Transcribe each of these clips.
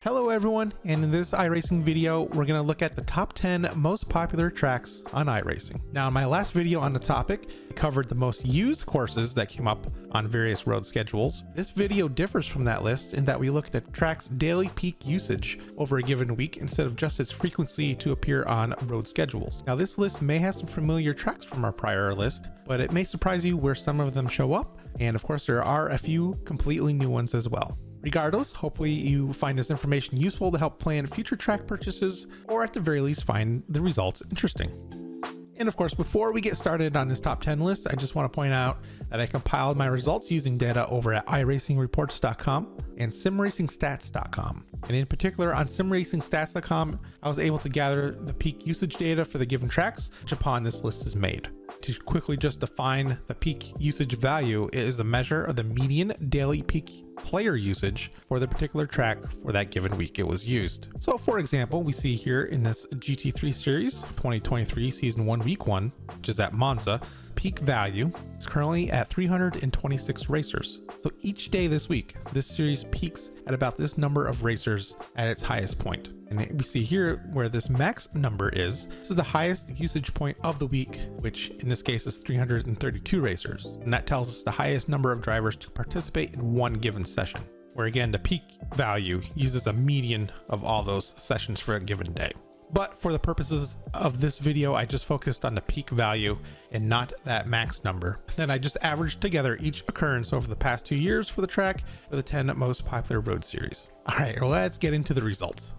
Hello everyone, and in this iRacing video, we're going to look at the top 10 most popular tracks on iRacing. Now, in my last video on the topic, I covered the most used courses that came up on various road schedules. This video differs from that list in that we look at the track's daily peak usage over a given week instead of just its frequency to appear on road schedules. Now, this list may have some familiar tracks from our prior list, but it may surprise you where some of them show up, and of course there are a few completely new ones as well. Regardless, hopefully you find this information useful to help plan future track purchases, or at the very least find the results interesting. And of course, before we get started on this top 10 list, I just want to point out that I compiled my results using data over at iRacingreports.com and simracingstats.com. And in particular on simracingstats.com, I was able to gather the peak usage data for the given tracks, which upon this list is made. To quickly just define the peak usage value, it is a measure of the median daily peak player usage for the particular track for that given week it was used. So for example, we see here in this GT3 series 2023 season 1 week 1, which is at Monza, peak value is currently at 326 racers. So each day this week, this series peaks at about this number of racers at its highest point. And we see here where this max number is. This is the highest usage point of the week, which in this case is 332 racers. And that tells us the highest number of drivers to participate in one given session, where again, the peak value uses a median of all those sessions for a given day. But for the purposes of this video, I just focused on the peak value and not that max number. Then I just averaged together each occurrence over the past 2 years for the track for the 10 most popular road series. All right, well, let's get into the results.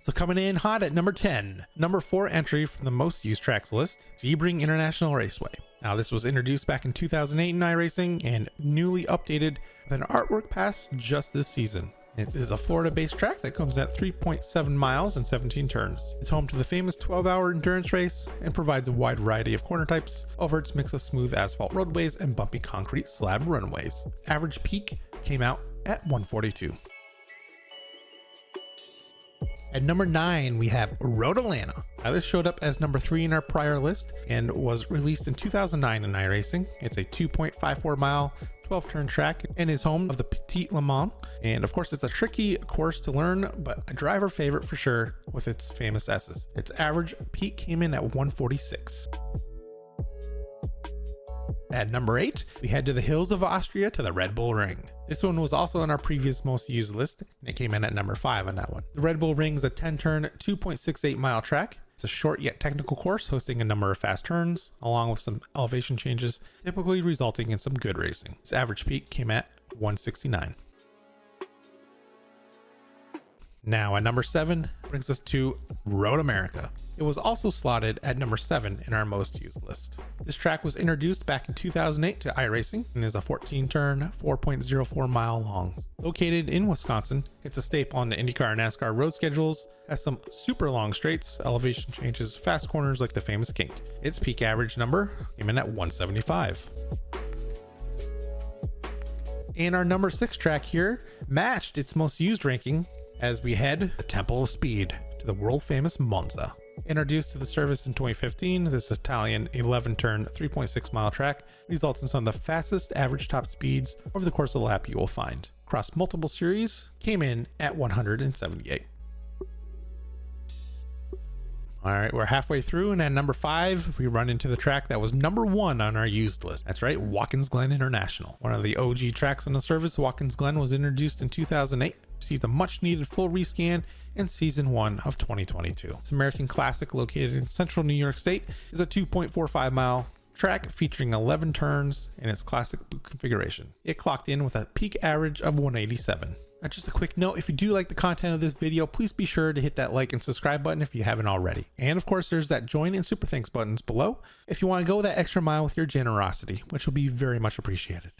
So coming in hot at number 10, number 4 entry from the most used tracks list, SEBRING International Raceway. Now this was introduced back in 2008 in iRacing and newly updated with an artwork pass just this season. It is a Florida-based track that comes at 3.7 miles and 17 turns. It's home to the famous 12-hour endurance race and provides a wide variety of corner types over its mix of smooth asphalt roadways and bumpy concrete slab runways. Average peak came out at 142. At number 9, we have Road Atlanta. Now this showed up as number 3 in our prior list and was released in 2009 in iRacing. It's a 2.54 mile 12-turn track and is home of the Petit Le Mans. And of course, it's a tricky course to learn, but a driver favorite for sure with its famous S's. Its average peak came in at 146. At number 8, we head to the hills of Austria to the Red Bull Ring. This one was also on our previous most used list, and it came in at number 5 on that one. The Red Bull Ring is a 10-turn, 2.68 mile track. It's a short yet technical course hosting a number of fast turns, along with some elevation changes, typically resulting in some good racing. Its average peak came at 169. Now at number 7 brings us to Road America. It was also slotted at number 7 in our most used list. This track was introduced back in 2008 to iRacing and is a 14-turn, 4.04 mile long. Located in Wisconsin, it's a staple on the IndyCar and NASCAR road schedules, has some super long straights, elevation changes, fast corners like the famous kink. Its peak average number came in at 175. And our number 6 track here matched its most used ranking as we head the Temple of Speed to the world famous Monza. Introduced to the service in 2015, this Italian 11-turn 3.6 mile track results in some of the fastest average top speeds over the course of the lap you will find. Across multiple series, came in at 178. All right, we're halfway through, and at number 5, we run into the track that was number 1 on our used list. That's right, Watkins Glen International. One of the OG tracks on the service, Watkins Glen was introduced in 2008, received a much needed full rescan in season 1 of 2022. This American classic located in central New York State is a 2.45 mile track featuring 11 turns in its classic boot configuration. It clocked in with a peak average of 187. Now, just a quick note, if you do like the content of this video, please be sure to hit that like and subscribe button if you haven't already. And of course, there's that join and super thanks buttons below if you want to go that extra mile with your generosity, which will be very much appreciated.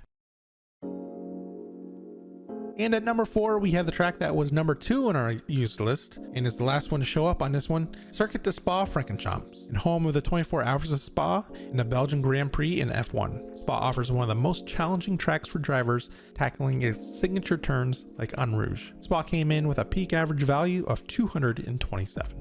And at number 4, we have the track that was number 2 on our used list and is the last one to show up on this one, Circuit de Spa-Francorchamps, and home of the 24 Hours of Spa and the Belgian Grand Prix in F1. Spa offers one of the most challenging tracks for drivers, tackling its signature turns like En Rouge. Spa came in with a peak average value of 227.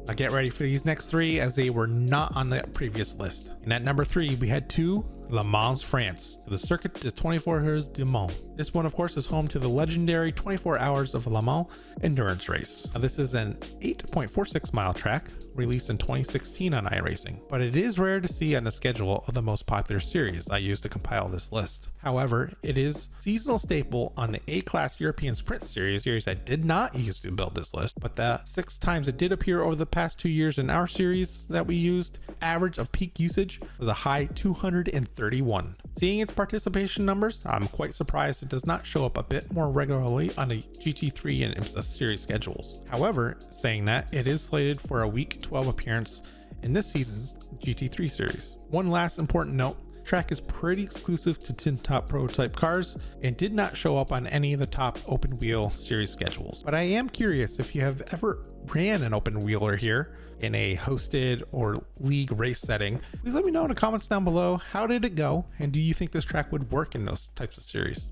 Now get ready for these next 3 as they were not on the previous list. And at number 3, we had 2 Le Mans, France, to the Circuit des 24 Heures du Mans. This one, of course, is home to the legendary 24 Hours of Le Mans endurance race. Now, this is an 8.46 mile track released in 2016 on iRacing, but it is rare to see on the schedule of the most popular series I used to compile this list. However, it is seasonal staple on the A-Class European Sprint series I did not use to build this list, but the 6 times it did appear over the past 2 years in our series that we used, average of peak usage was a high 231. Seeing its participation numbers, I'm quite surprised it does not show up a bit more regularly on the GT3 and IMSA series schedules. However, saying that, it is slated for a week 12 appearance in this season's GT3 series. One last important note, track is pretty exclusive to Tin Top prototype cars and did not show up on any of the top open wheel series schedules. But I am curious if you have ever ran an open wheeler here in a hosted or league race setting. Please let me know in the comments down below, how did it go? And do you think this track would work in those types of series?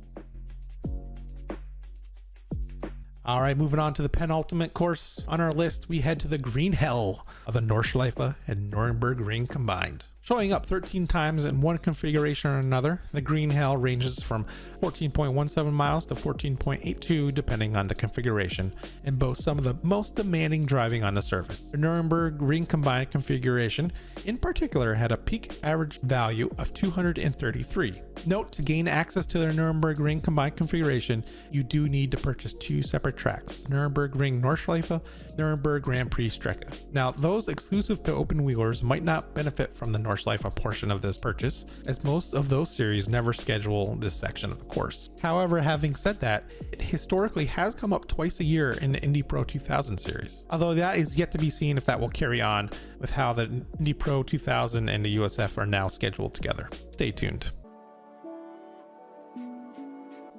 All right, moving on to the penultimate course on our list, we head to the green hell of the Nordschleife and Nürburgring combined. Showing up 13 times in one configuration or another, the green hell ranges from 14.17 miles to 14.82 depending on the configuration, and boasts some of the most demanding driving on the surface. The Nürburgring combined configuration in particular had a peak average value of 233. Note, to gain access to their Nürburgring combined configuration, you do need to purchase 2 separate tracks, Nürburgring Nordschleife, Nürburgring Grand Prix Strecke. Now, those exclusive to open wheelers might not benefit from the Nordschleife portion of this purchase, as most of those series never schedule this section of the course. However, having said that, it historically has come up twice a year in the Indy Pro 2000 series, although that is yet to be seen if that will carry on with how the Indy Pro 2000 and the USF are now scheduled together. Stay tuned.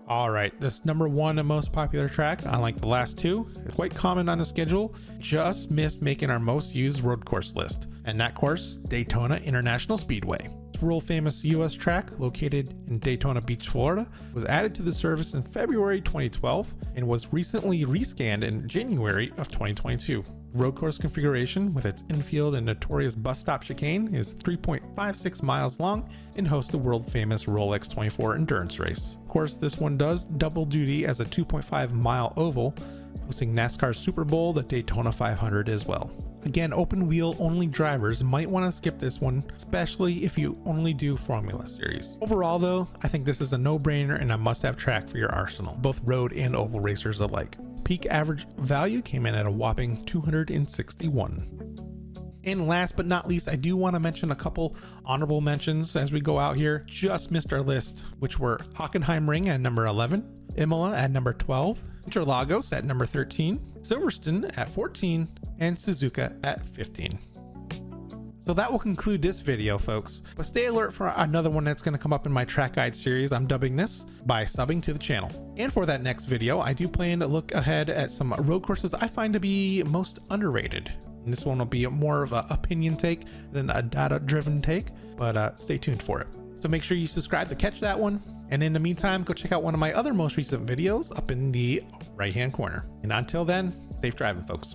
All right, this number 1 and most popular track, unlike the last 2, is quite common on the schedule, just missed making our most used road course list. And that course, Daytona International Speedway. This world famous US track, located in Daytona Beach, Florida, was added to the service in February 2012 and was recently rescanned in January of 2022. Road course configuration, with its infield and notorious bus stop chicane, is 3.56 miles long and hosts the world famous Rolex 24 endurance race. Of course, this one does double duty as a 2.5 mile oval, hosting NASCAR's Super Bowl, the Daytona 500 as well. Again, open wheel only drivers might want to skip this one, especially if you only do Formula Series. Overall though, I think this is a no-brainer and a must-have track for your arsenal, both road and oval racers alike. Peak average value came in at a whopping 261. And last but not least, I do want to mention a couple honorable mentions as we go out here. Just missed our list, which were Hockenheimring at number 11, Imola at number 12, Interlagos at number 13, Silverstone at 14, and Suzuka at 15. So that will conclude this video, folks, but stay alert for another one that's going to come up in my track guide series. I'm dubbing this by subbing to the channel. And for that next video, I do plan to look ahead at some road courses I find to be most underrated. And this one will be more of an opinion take than a data-driven take, but stay tuned for it. So make sure you subscribe to catch that one. And in the meantime, go check out one of my other most recent videos up in the right-hand corner. And until then, safe driving, folks.